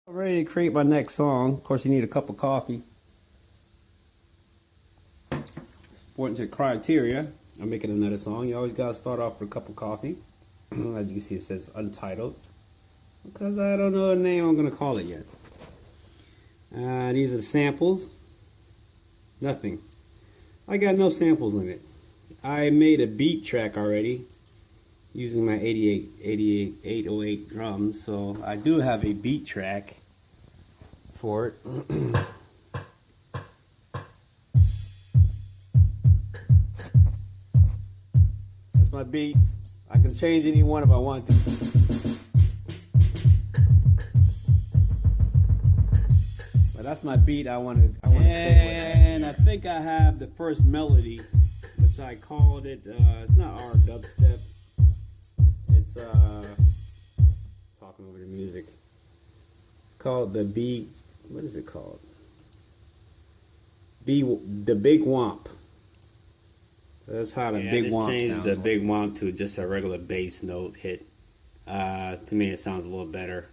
I'm ready to create my next song. Of course, you need a cup of coffee. Important to the criteria. I'm making another song. You always gotta start off with a cup of coffee. As you can see, it says untitled because I don't know the name I'm gonna call it yet. These are the samples. Nothing. I got no samples in it. I made a beat track already using my 808 drums, so I do have a beat track for it. That's my beats. I can change any one if I want to. But that's my beat. I want to stick with. And I think I have the first melody, which I called it. It's not our dubstep. It's talking over the music. It's called the B. What is it called? The Big Womp. So that's how the Big Womp sounds. The Big Womp to just a regular bass note hit. To me, it sounds a little better.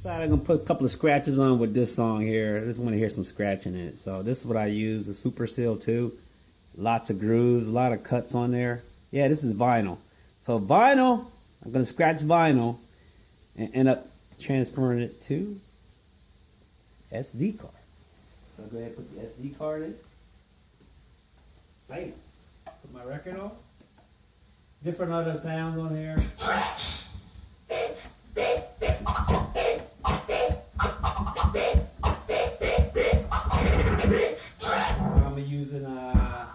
I'm gonna put a couple of scratches on with this song here. I just want to hear some scratching in it. So this is what I use, the Super Seal 2. Lots of grooves, a lot of cuts on there. Yeah, this is vinyl. So vinyl, I'm gonna scratch vinyl and end up transferring it to SD card. So I'll go ahead and put the SD card in. Bam. Put my record on. Different other sounds on here. I'm using a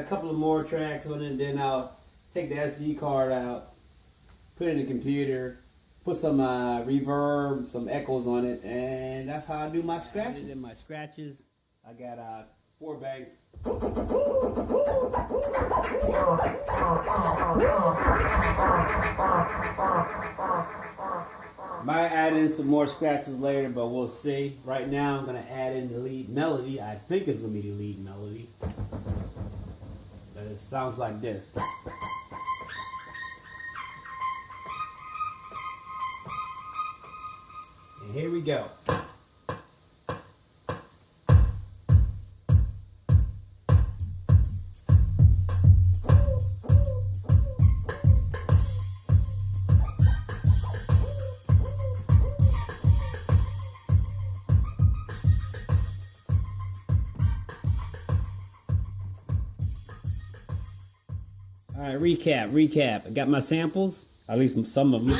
couple of more tracks on it, and then I'll take the SD card out, put it in the computer, put some reverb, some echoes on it, and that's how I do my scratches. In my scratches, I got 4 banks. Might add in some more scratches later, but we'll see. Right now, I'm gonna add in the lead melody. I think it's gonna be the lead melody. It sounds like this. And here we go. All right, recap. I got my samples, at least some of them.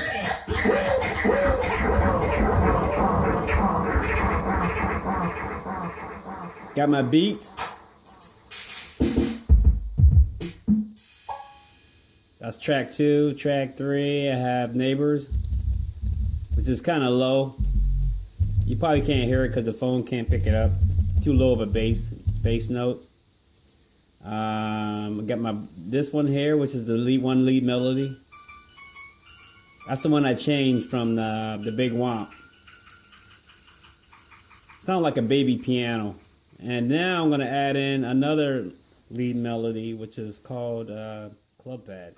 Got my beats. That's track 2. Track 3, I have Neighbors, which is kind of low. You probably can't hear it because the phone can't pick it up. Too low of a bass note. I got this one here, which is the lead melody. That's the one I changed from the Big Womp. Sound like a baby piano. And now I'm gonna add in another lead melody, which is called Club Pad.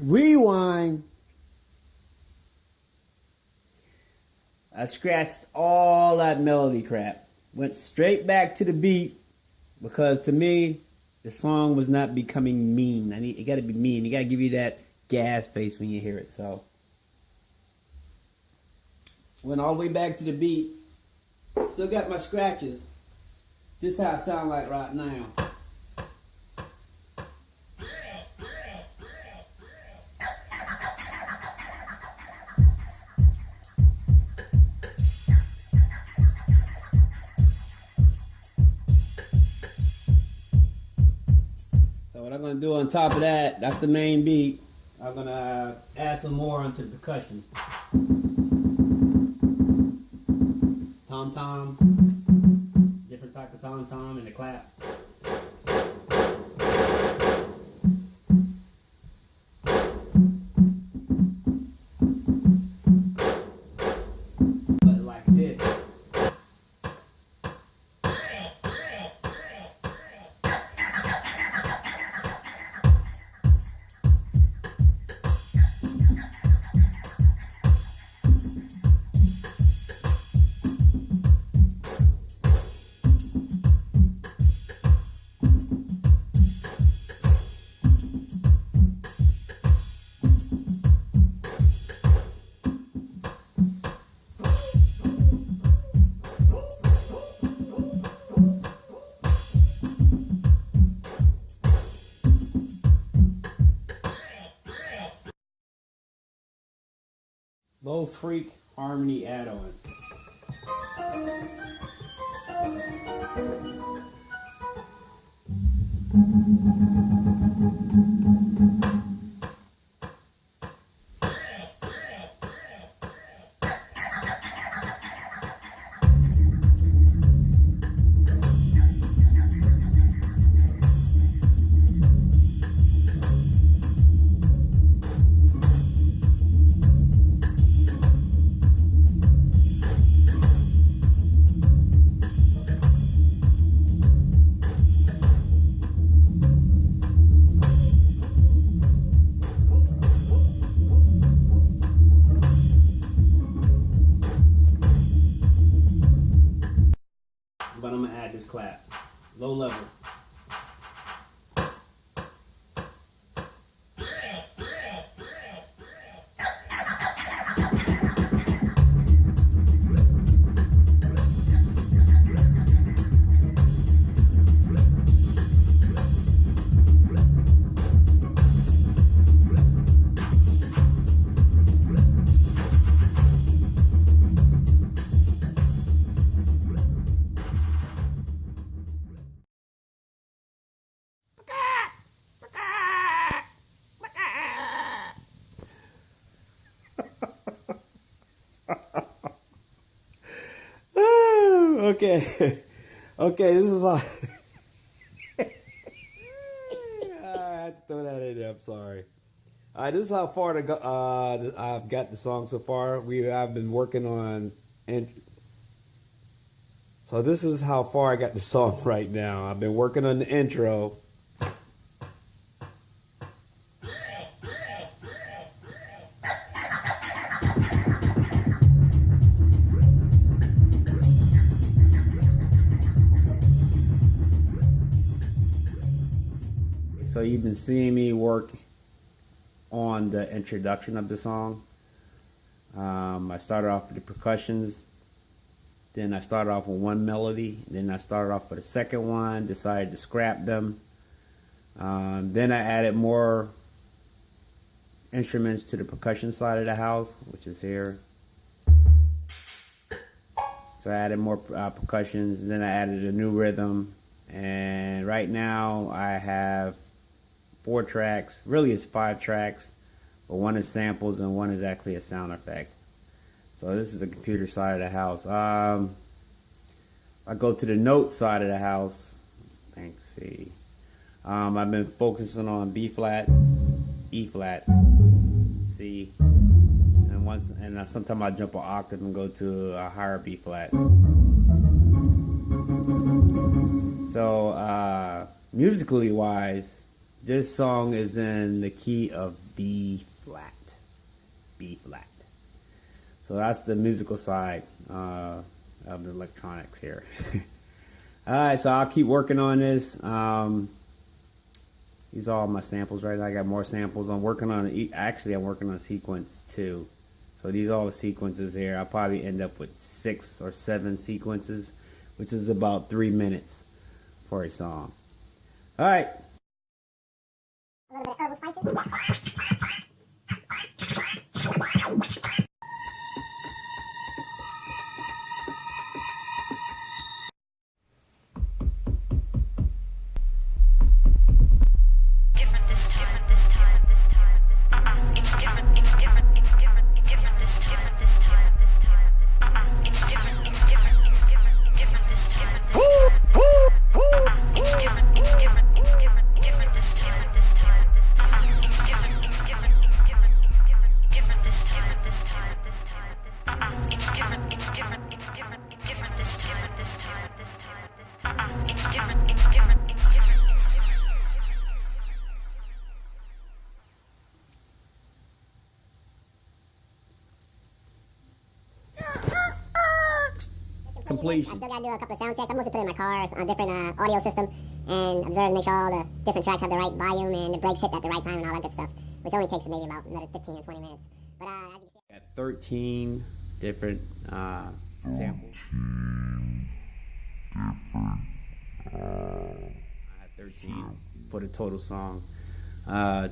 Rewind. I scratched all that melody crap. Went straight back to the beat because to me, The song was not becoming mean. It got to be mean. It got to give you that gas face when you hear it. So went all the way back to the beat. Still got my scratches. This is how I sound like right now. So what I'm going to do on top of that, that's the main beat. I'm going to add some more onto the percussion. Tom-tom, different type of tom-tom, and the clap. But like this. Low freak harmony add-on. But I'm gonna add this clap, low level. Okay, okay, this is all. I had to throw that in there. I'm sorry. All right, this is how far I've got the song so far. I've been working on, and so this is how far I got the song right now. I've been working on the intro. So you've been seeing me work on the introduction of the song. I started off with the percussions, then I started off with one melody, then I started off with a second one, decided to scrap them. Then I added more instruments to the percussion side of the house, which is here. So I added more percussions, then I added a new rhythm, and right now I have 4 tracks. Really it's 5 tracks, but one is samples and one is actually a sound effect. So this is the computer side of the house. I go to the note side of the house. Thanks. See, I've been focusing on B flat, E flat, C, and sometimes I jump an octave and go to a higher B flat. So musically wise, this song is in the key of B flat. B flat. So that's the musical side of the electronics here. Alright, so I'll keep working on this. These are all my samples right now. I got more samples. I'm working on a sequence too. So these are all the sequences here. I'll probably end up with 6 or 7 sequences, which is about 3 minutes for a song. All right. A little bit of herbal spices. Completion. I still gotta do a couple of sound checks. I mostly put it in my car on a different audio system and observe and make sure all the different tracks have the right volume and the brakes hit at the right time and all that good stuff, which only takes maybe about another 15 or 20 minutes. But as you can see, Got 13 different samples. 13 for the total song.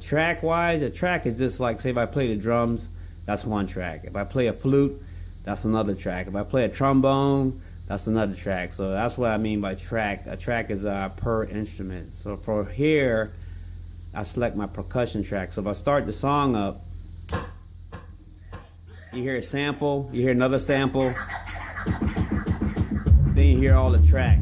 Track wise, a track is just like, say if I play the drums, that's one track. If I play a flute, that's another track. If I play a trombone, that's another track. So that's what I mean by track. A track is per instrument. So for here, I select my percussion track. So if I start the song up, you hear a sample, you hear another sample, then you hear all the tracks.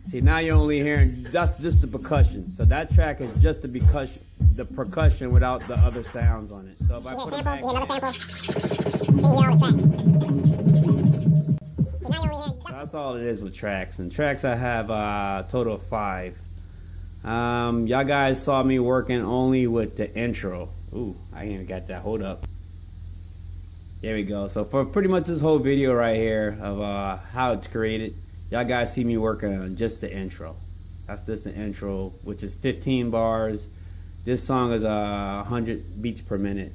See, now you're only hearing, that's just the percussion. So that track is just the percussion without the other sounds on it. So if I put it back, another sample, then you hear all the tracks. See, now you only hear... That's all it is with tracks. And tracks I have a total of 5. Y'all guys saw me working only with the intro. Ooh, I ain't even got that. Hold up. There we go. So for pretty much this whole video right here of how it's created, y'all guys see me working on just the intro. That's just the intro, which is 15 bars. This song is 100 beats per minute.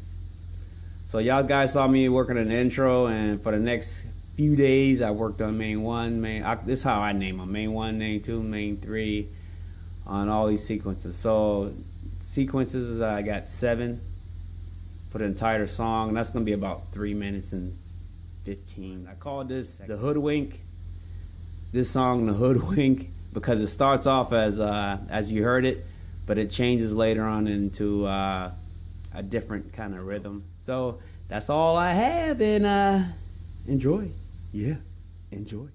So y'all guys saw me working on the intro, and for the next few days I worked on main 1, this is how I name them, main 1, main 2, main 3, on all these sequences. So sequences, I got 7 for the entire song, and that's gonna be about 3 minutes and 15. I call this the Hoodwink. This song, the Hoodwink, because it starts off as you heard it, but it changes later on into a different kind of rhythm. So that's all I have, and enjoy. Yeah, enjoy.